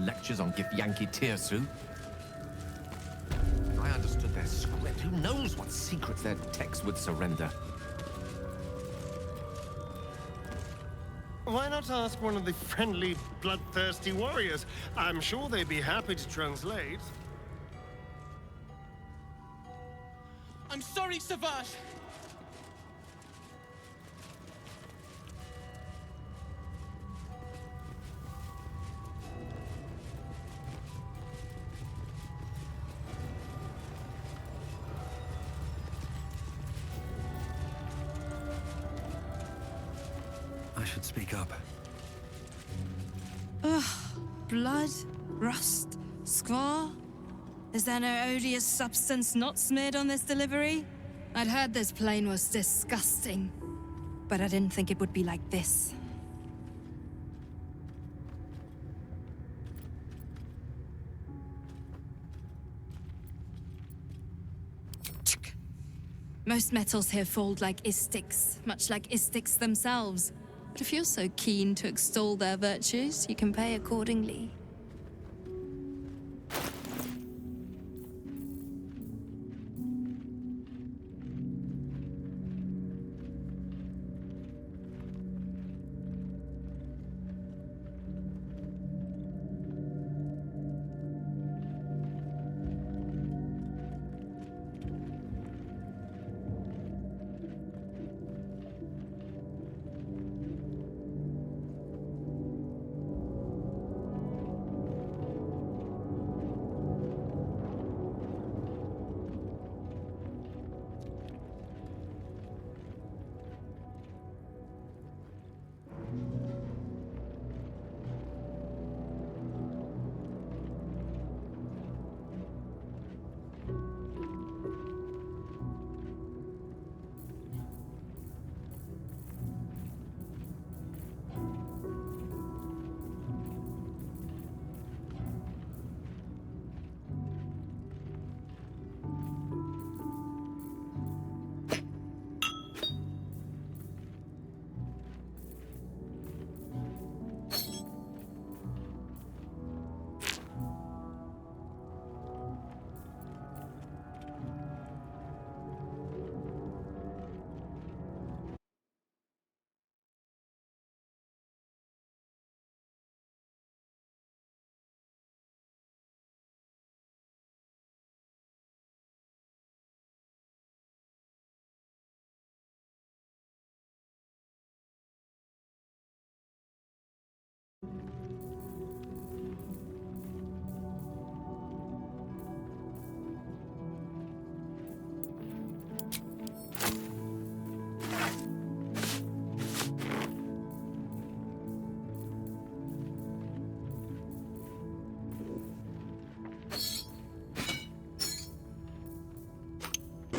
lectures on Githyanki Tirsu. If I understood their script, who knows what secrets their texts would surrender? Why not ask one of the friendly, bloodthirsty warriors? I'm sure they'd be happy to translate. I'm sorry, Savage! I should speak up. Ugh. Blood? Rust? Squar? Is there no odious substance not smeared on this delivery? I'd heard this plane was disgusting, but I didn't think it would be like this. Most metals here fold like istics, much like istics themselves. But if you're so keen to extol their virtues, you can pay accordingly.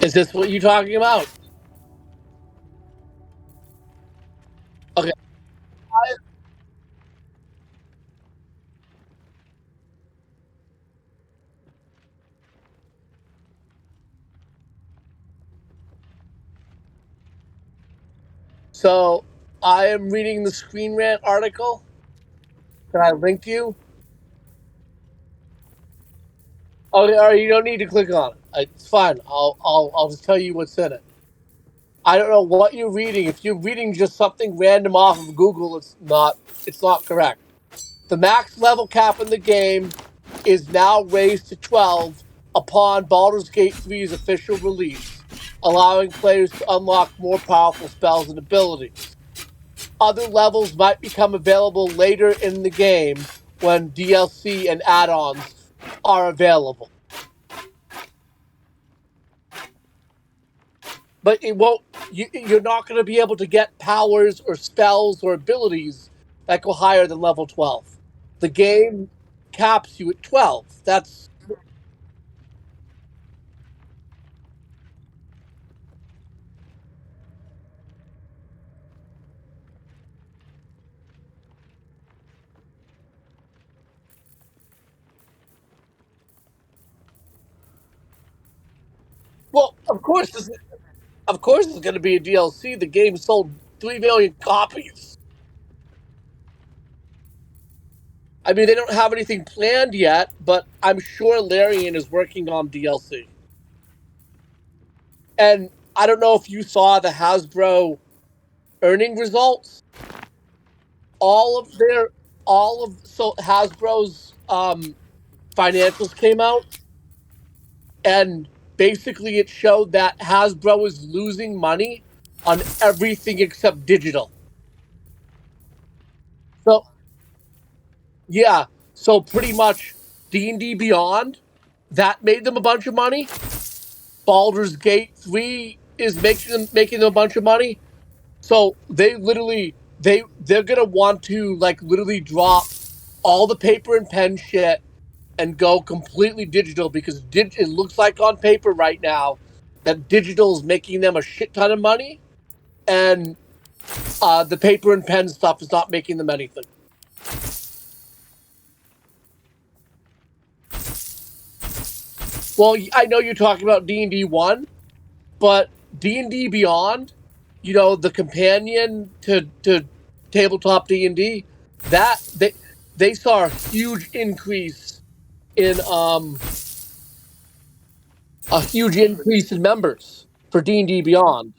Is this what you're talking about? Okay. So I am reading the Screen Rant article. Can I link you? Okay, all right, you don't need to click on it. It's fine. I'll just tell you what's in it. I don't know what you're reading. If you're reading just something random off of Google, it's not correct. The max level cap in the game is now raised to 12 upon Baldur's Gate 3's official release, allowing players to unlock more powerful spells and abilities. Other levels might become available later in the game when DLC and add-ons are available. But it won't. You're not going to be able to get powers or spells or abilities that go higher than level 12. The game caps you at 12. That's well, of course, it's going to be a DLC. The game sold 3 million copies. I mean, they don't have anything planned yet, but I'm sure Larian is working on DLC. And I don't know if you saw the Hasbro earning results. So Hasbro's financials came out, and basically it showed that Hasbro is losing money on everything except digital. So yeah, so pretty much D&D Beyond, that made them a bunch of money. Baldur's Gate 3 is making them a bunch of money. So they're gonna want to like literally drop all the paper and pen shit and go completely digital because it looks like on paper right now that digital is making them a shit ton of money, and the paper and pen stuff is not making them anything. Well, I know you're talking about D&D 1, but D&D Beyond, the companion to tabletop D&D, that they saw a huge increase in members for D&D Beyond.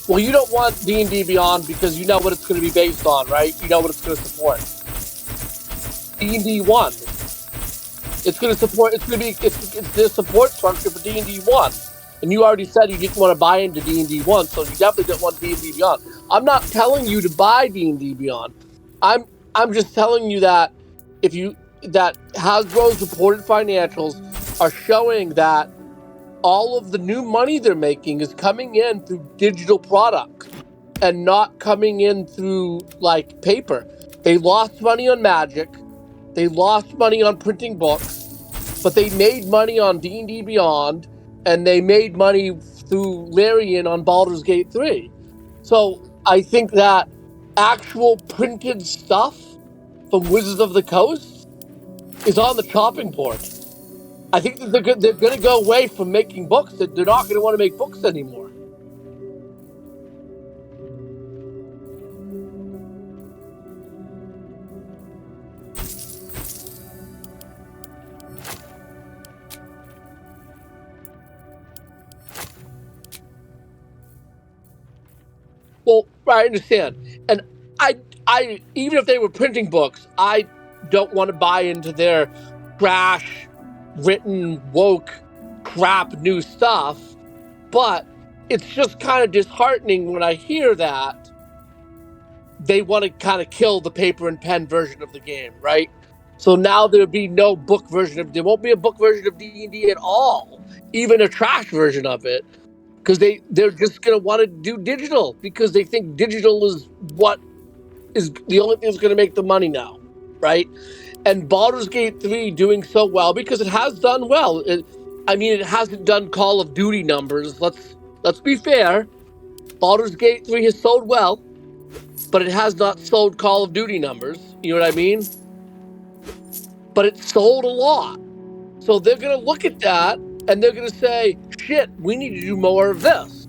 Well, you don't want D&D Beyond because you know what it's going to be based on, right? You know what it's going to support. D&D 1. It's going to support. It's the support structure for D&D 1. And you already said you didn't want to buy into D&D 1, so you definitely didn't want D&D Beyond. I'm not telling you to buy D&D Beyond. I'm just telling you that that Hasbro's reported financials are showing that all of the new money they're making is coming in through digital products and not coming in through like paper. They lost money on Magic, they lost money on printing books, but they made money on D&D Beyond, and they made money through Larian on Baldur's Gate 3. So I think that actual printed stuff from Wizards of the Coast is on the chopping board. I think that they're going to go away from making books. That they're not going to want to make books anymore. Well, I understand, and I even if they were printing books, I don't want to buy into their trash, written, woke, crap new stuff. But it's just kind of disheartening when I hear that they want to kind of kill the paper and pen version of the game, right? So now there'll be no book version of. There won't be a book version of D&D at all, even a trash version of it, because they're just gonna want to do digital because they think digital is what is the only thing that's gonna make the money now, right? And Baldur's Gate 3 doing so well because it has done well. It hasn't done Call of Duty numbers. Let's be fair. Baldur's Gate 3 has sold well, but it has not sold Call of Duty numbers. You know what I mean? But it sold a lot. So they're going to look at that and they're going to say, shit, we need to do more of this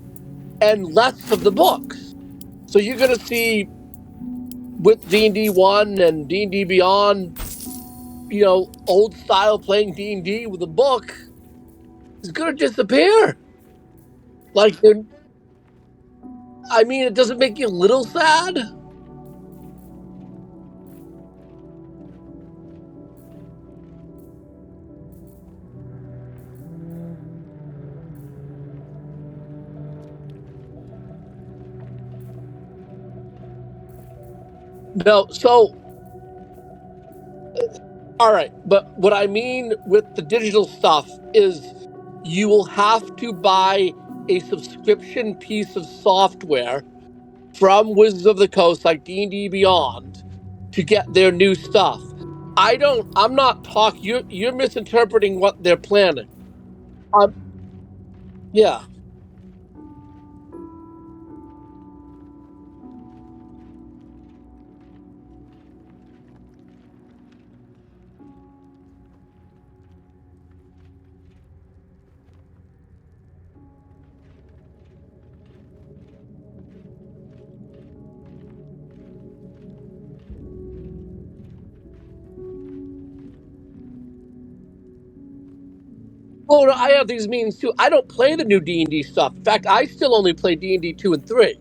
and less of the books. So you're going to see with D&D 1 and D&D Beyond, old style playing D&D with a book is going to disappear. It doesn't make you a little sad. No, so all right, but what I mean with the digital stuff is you will have to buy a subscription piece of software from Wizards of the Coast like D&D Beyond to get their new stuff. I'm not talking, you're misinterpreting what they're planning. Yeah. Well, no, I have these means too. I don't play the new D&D stuff. In fact, I still only play D&D 2 and 3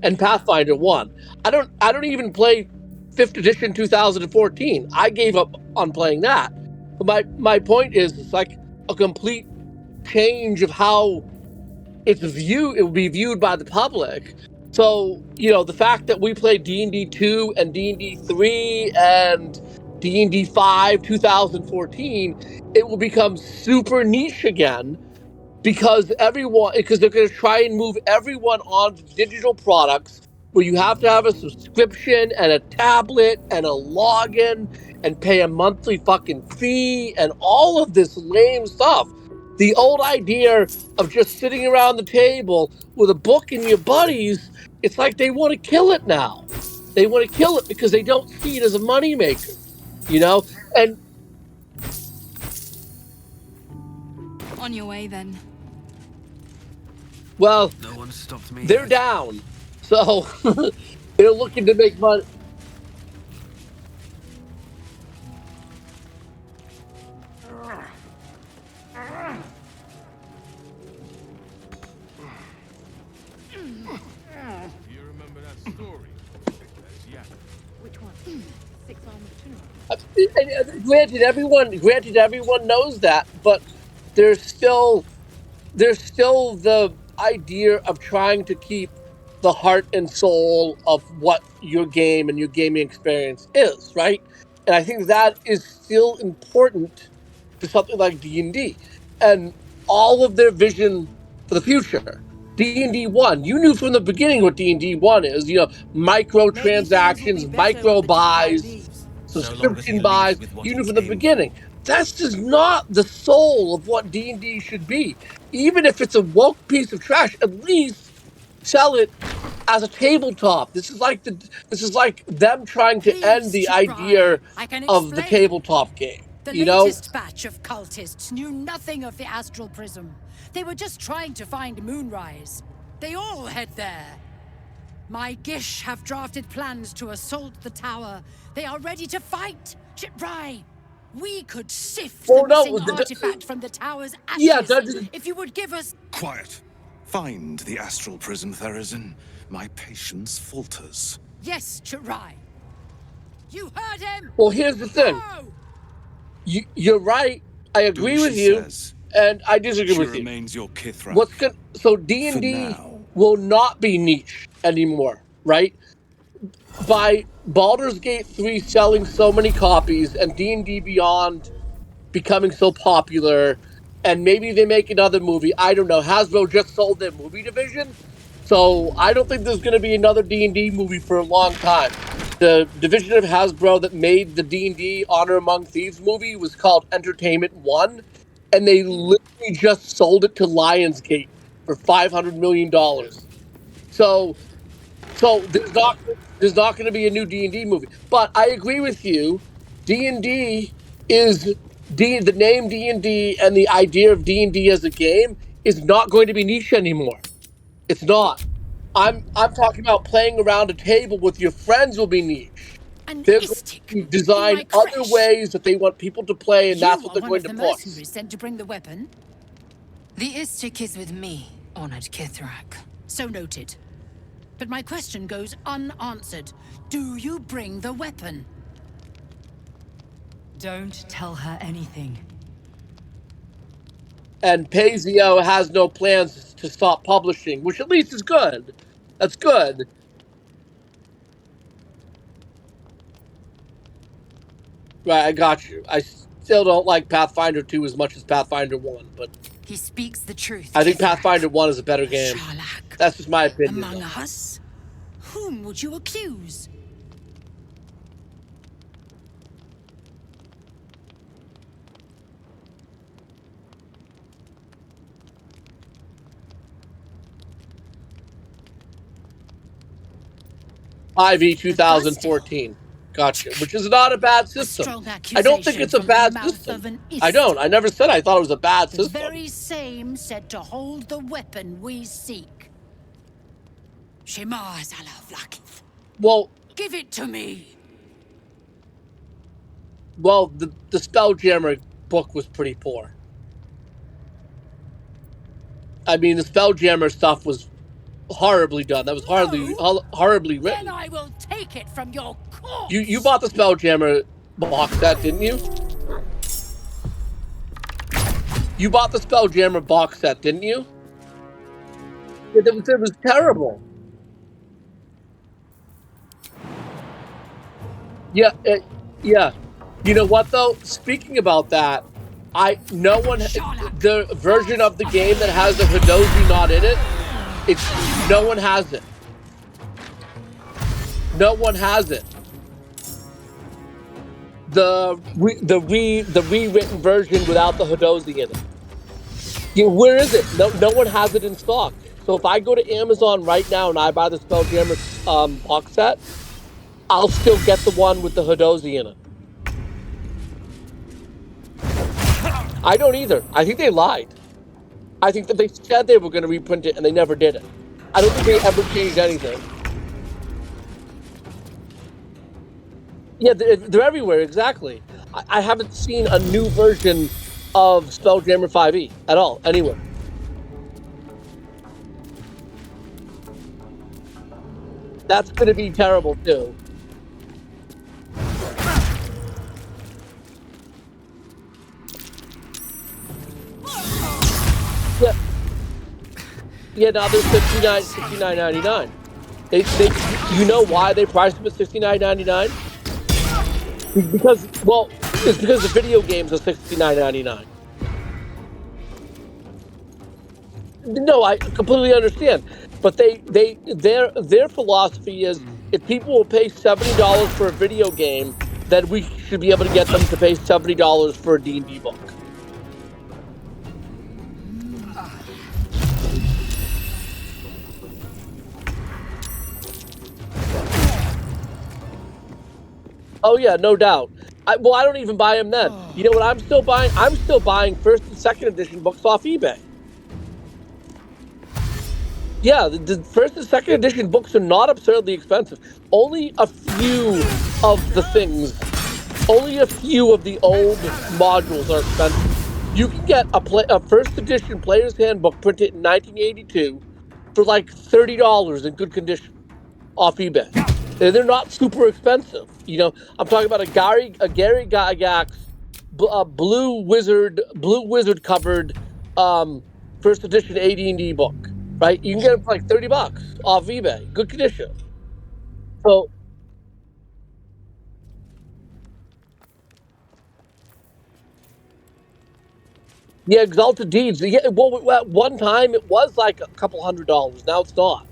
and Pathfinder 1. I don't even play 5th edition 2014. I gave up on playing that. But my point is, it's like a complete change of how it will be viewed by the public. So, the fact that we play D&D 2 and D&D 3 and D&D 5 2014, it will become super niche again because they're going to try and move everyone on to digital products where you have to have a subscription and a tablet and a login and pay a monthly fucking fee and all of this lame stuff. The old idea of just sitting around the table with a book and your buddies, it's like they want to kill it now. They want to kill it because they don't see it as a moneymaker, And On your way, then. well, No one stopped me. they're down. So they're looking to make money. You remember that story? Yeah. Which one? Six-armed tuna. Granted, everyone knows that, but there's still the idea of trying to keep the heart and soul of what your game and your gaming experience is, right? And I think that is still important to something like D&D and all of their vision for the future. D&D 1, you knew from the beginning what D&D 1 is, microtransactions, micro buys, subscription buys. You knew from the beginning. That's just not the soul of what D&D should be. Even if it's a woke piece of trash, at least sell it as a tabletop. This is like them trying to end the idea of the tabletop game. The latest batch of cultists knew nothing of the astral prism. They were just trying to find Moonrise. They all head there. My Gish have drafted plans to assault the tower. They are ready to fight. Chitrai, we could sift the missing artifact from the tower's ashes if you would give us... Quiet. Find the astral prism, Therazin. My patience falters. Yes, Chitrai. You heard him! Well, here's the thing. You're right. I agree with you, and I disagree with you. Remains your Kithrak. So D&D will not be niche anymore, right? By Baldur's Gate 3 selling so many copies and D&D Beyond becoming so popular, and maybe they make another movie. I don't know. Hasbro just sold their movie division, so I don't think there's going to be another D&D movie for a long time. The division of Hasbro that made the D&D Honor Among Thieves movie was called Entertainment One, and they literally just sold it to Lionsgate for $500 million. So there's not going to be a new D&D movie. But I agree with you. D&D is the name D&D and the idea of D&D as a game is not going to be niche anymore. It's not. I'm talking about playing around a table with your friends will be niche. They're going to design other ways that they want people to play, and that's what they're going to push. Mercenaries sent to bring the weapon. The Istik is with me, honored Kithrak. So noted. But my question goes unanswered. Do you bring the weapon? Don't tell her anything. And Pazio has no plans to stop publishing, which at least is good. That's good. Right, I got you. I still don't like Pathfinder 2 as much as Pathfinder 1, but... He speaks the truth. I think Pathfinder 1 is a better game. Sharlak. That's just my opinion. Among us? Whom would you accuse? IV 2014. Gotcha. Which is not a bad system. I don't think it's a bad system. I don't. I never said I thought it was a bad system. The very same said to hold the weapon we seek. Shema Zalavlakith. Well... Give it to me! Well, the Spelljammer book was pretty poor. I mean, the Spelljammer stuff was horribly done. That was horribly Then written. I will take it from your corpse. You bought the Spelljammer box set, didn't you? You bought the Spelljammer box set, didn't you? It was terrible. Yeah, yeah. You know what though? Speaking about that, the version of the game that has the Hidozi not in it, no one has it. No one has it. The rewritten version without the Hidozi in it. Yeah, where is it? No one has it in stock. So if I go to Amazon right now and I buy the Spelljammer box set, I'll still get the one with the Hidozi in it. I don't either. I think they lied. I think that they said they were going to reprint it and they never did it. I don't think they ever changed anything. Yeah, they're everywhere, exactly. I haven't seen a new version of Spelljammer 5e at all, anywhere. That's going to be terrible, too. Yeah, now they're $69.99. You know why they priced them at $69.99? Because the video games are $69.99. No, I completely understand, but their philosophy is if people will pay $70 for a video game, then we should be able to get them to pay $70 for a D&D book. Oh yeah, no doubt. I don't even buy them then. You know what I'm still buying? I'm still buying first and second edition books off eBay. Yeah, the first and second edition books are not absurdly expensive. Only a few of the old modules are expensive. You can get a first edition player's handbook printed in 1982 for like $30 in good condition off eBay. They're not super expensive. You know, I'm talking about a Gary Gygax blue wizard covered first edition AD&D book, right? You can get it for like $30 off eBay, good condition. So yeah, Exalted Deeds. Yeah, well, at one time it was like a couple $100. Now it's not.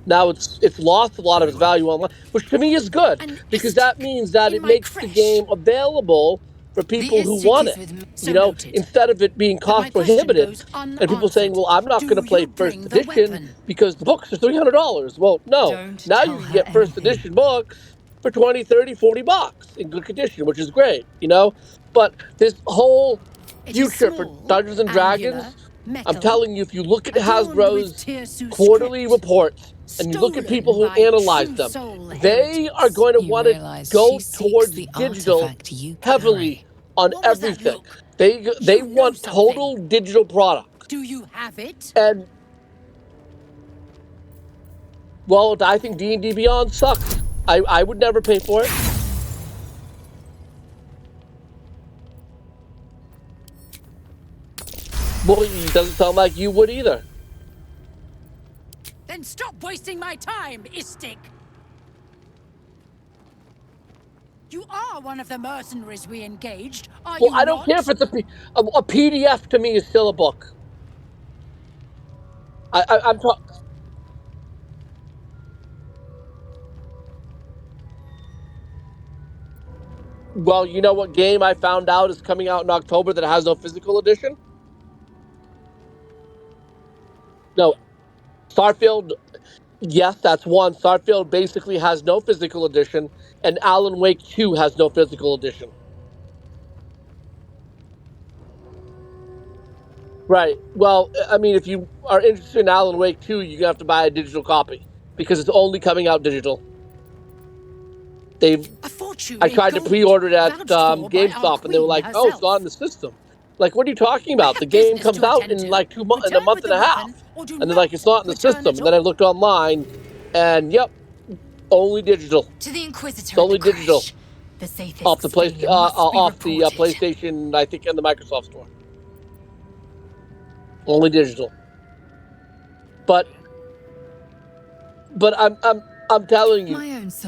Now it's lost a lot of its value online, which to me is good because that means that it makes the game available for people who want it. You know, instead of it being cost prohibitive and people saying, "Well, I'm not going to play first edition because the books are $300." Well, no. Now you can get first edition books for $20, $30, $40 in good condition, which is great. You know, but this whole future for Dungeons and Dragons, I'm telling you, if you look at Hasbro's quarterly reports and you look at people who analyze them, they are going to want to go towards digital heavily on everything. They want total digital product. Do you have it? And well, I think D&D Beyond sucks. I would never pay for it. Well, it doesn't sound like you would either. Then stop wasting my time, Istik! You are one of the mercenaries we engaged, are you not? Well, I don't care if it's a PDF to me is still a book. I'm talking... Well, you know what game I found out is coming out in October that has no physical edition? No. Starfield, yes, that's one. Starfield basically has no physical edition, and Alan Wake 2 has no physical edition. Right. Well, I mean, if you are interested in Alan Wake 2, you're going to have to buy a digital copy, because it's only coming out digital. I tried to pre-order it at GameStop, and they were like, "Oh, it's not in the system." Like, what are you talking about? The game comes out in like 2 months, in a month and a half, and they're like, it's not in the system. And then I looked online, and yep, only digital. To the Inquisitor. It's only digital. The safest Off the PlayStation, I think, and the Microsoft Store. Only digital. But I'm telling you,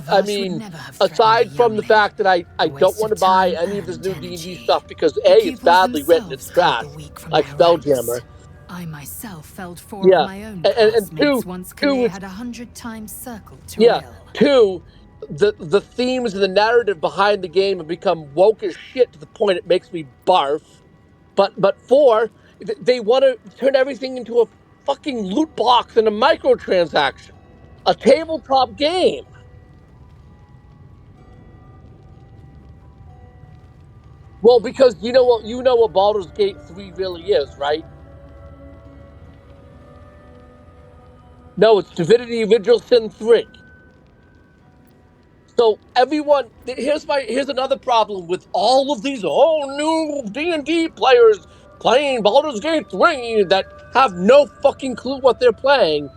I mean, aside from the fact that I don't want to buy any of this new D&D stuff because A, it's badly written, it's trash, like Spelljammer. I myself felled 4 Yeah, of my own and two, once two, had 100 times circled to yeah, will. two, the themes and the narrative behind the game have become woke as shit to the point it makes me barf. But 4, they want to turn everything into a fucking loot box and a microtransaction. A tabletop game. Well, because you know what Baldur's Gate 3 really is, right? No, it's Divinity Original Sin 3. So everyone, here's another problem with all of these new D&D players playing Baldur's Gate 3 that have no fucking clue what they're playing.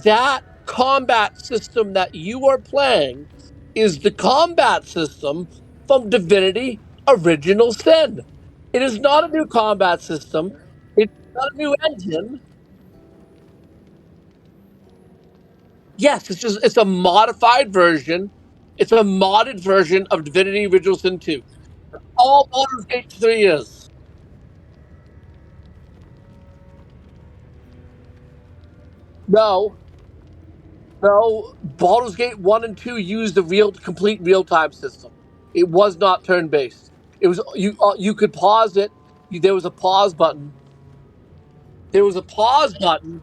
That combat system that you are playing is the combat system from Divinity Original Sin. It is not a new combat system. It's not a new engine. Yes, it's a modified version. It's a modded version of Divinity Original Sin 2. All Baldur's Gate 3 is. No, Baldur's Gate 1 and 2 used the complete real-time system. It was not turn-based. It was you could pause it. There was a pause button. There was a pause button.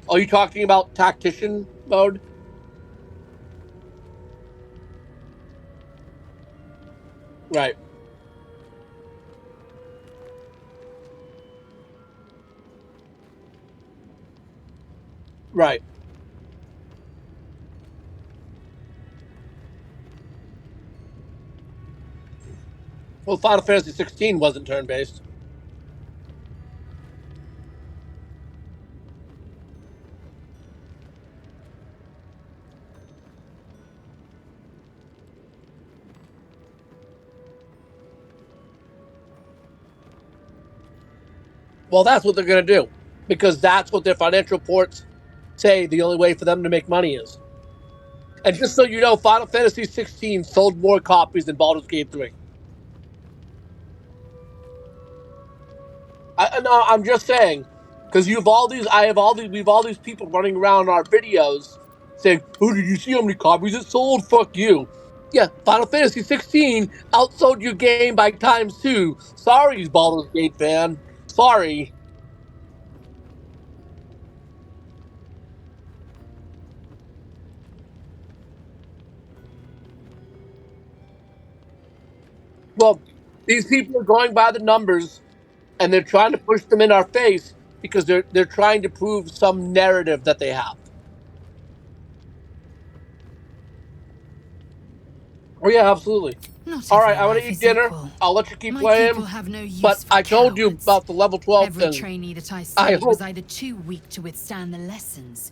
Are you talking about tactician mode? Right. Right. Well, Final Fantasy 16 wasn't turn-based. Well, that's what they're going to do, because that's what their financial reports say the only way for them to make money is. And just so you know, Final Fantasy 16 sold more copies than Baldur's Gate 3. I'm just saying, because we have all these people running around our videos saying, "Oh, did you see how many copies it sold? Fuck you." Yeah, Final Fantasy 16 outsold your game by ×2. Sorry, Baldur's Gate fan. Sorry. Well, these people are going by the numbers, and they're trying to push them in our face because they're trying to prove some narrative that they have. Oh yeah, absolutely. All right, I want to eat dinner. I'll let you keep playing. But I told you about the level 12 Every thing. trainee that I saved was either too weak to withstand the lessons,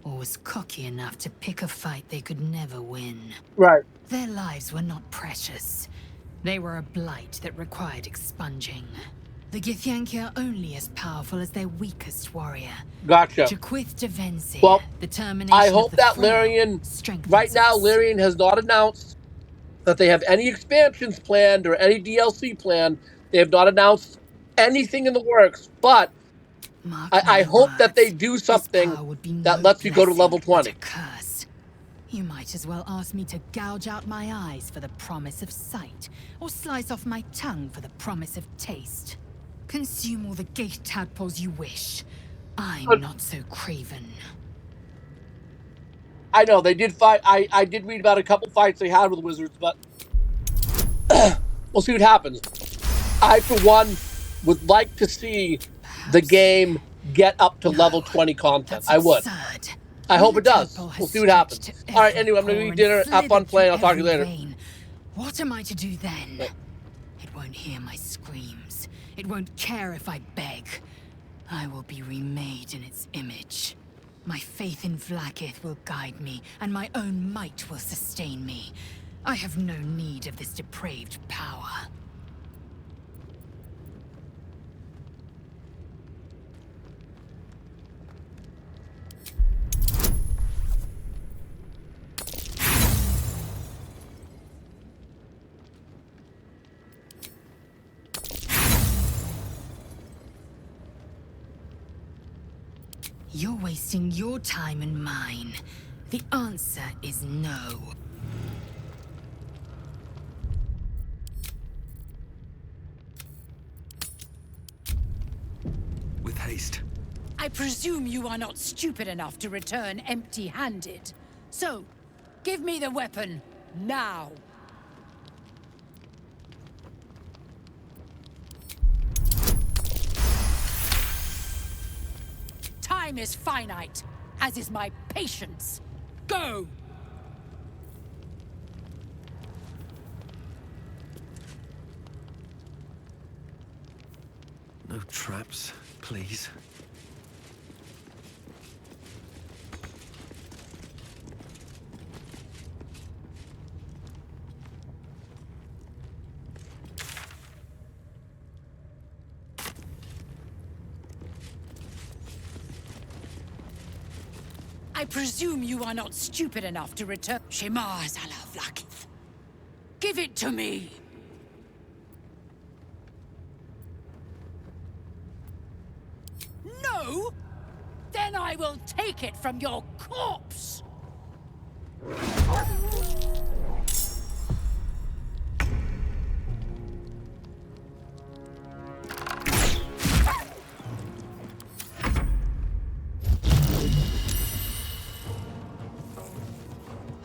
or was cocky enough to pick a fight they could never win. Right. Their lives were not precious. They were a blight that required expunging. The Githyanki are only as powerful as their weakest warrior. Gotcha. Well, I hope that Larian, right now, Larian has not announced that they have any expansions planned or any DLC planned. They have not announced anything in the works, but I hope that they do something that lets you go to level 20. You might as well ask me to gouge out my eyes for the promise of sight, or slice off my tongue for the promise of taste. Consume all the gate tadpoles you wish. I'm not so craven. I know, they did fight. I did read about a couple fights they had with wizards, but we'll see what happens. I, for one, would like to see the game get up to level 20 content. I would. I hope it does. Tadpole has We'll see what happens. stretched to All right, every anyway, I'm going to pore eat and dinner. Have fun slithered playing. through I'll talk to you every later. vein. What am I to do then? Right. It won't hear my screams. It won't care if I beg. I will be remade in its image. My faith in Vlaakith will guide me, and my own might will sustain me. I have no need of this depraved power. You're wasting your time and mine. The answer is no. With haste. I presume you are not stupid enough to return empty-handed. So, give me the weapon, now. Time is finite, as is my patience. Go! No traps, please. I presume you are not stupid enough to return Shema Zala Vlaakith. Give it to me! No? Then I will take it from your corpse!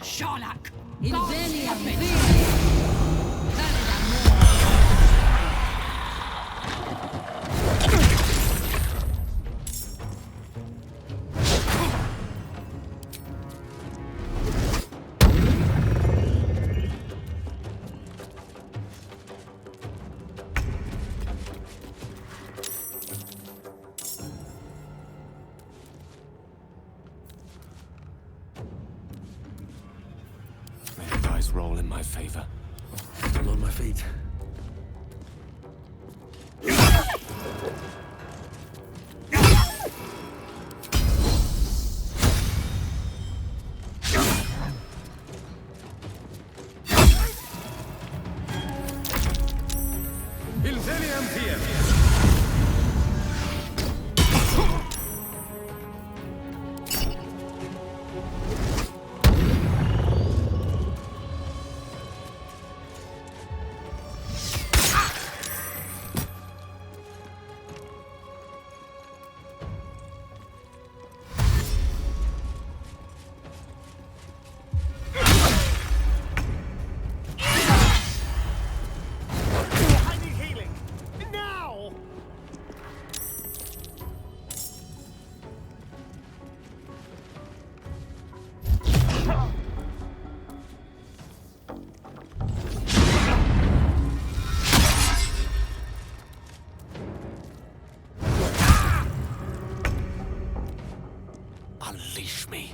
Sharlak! May the dice roll in my favor. I'm on my feet. I need healing! Now! Unleash me.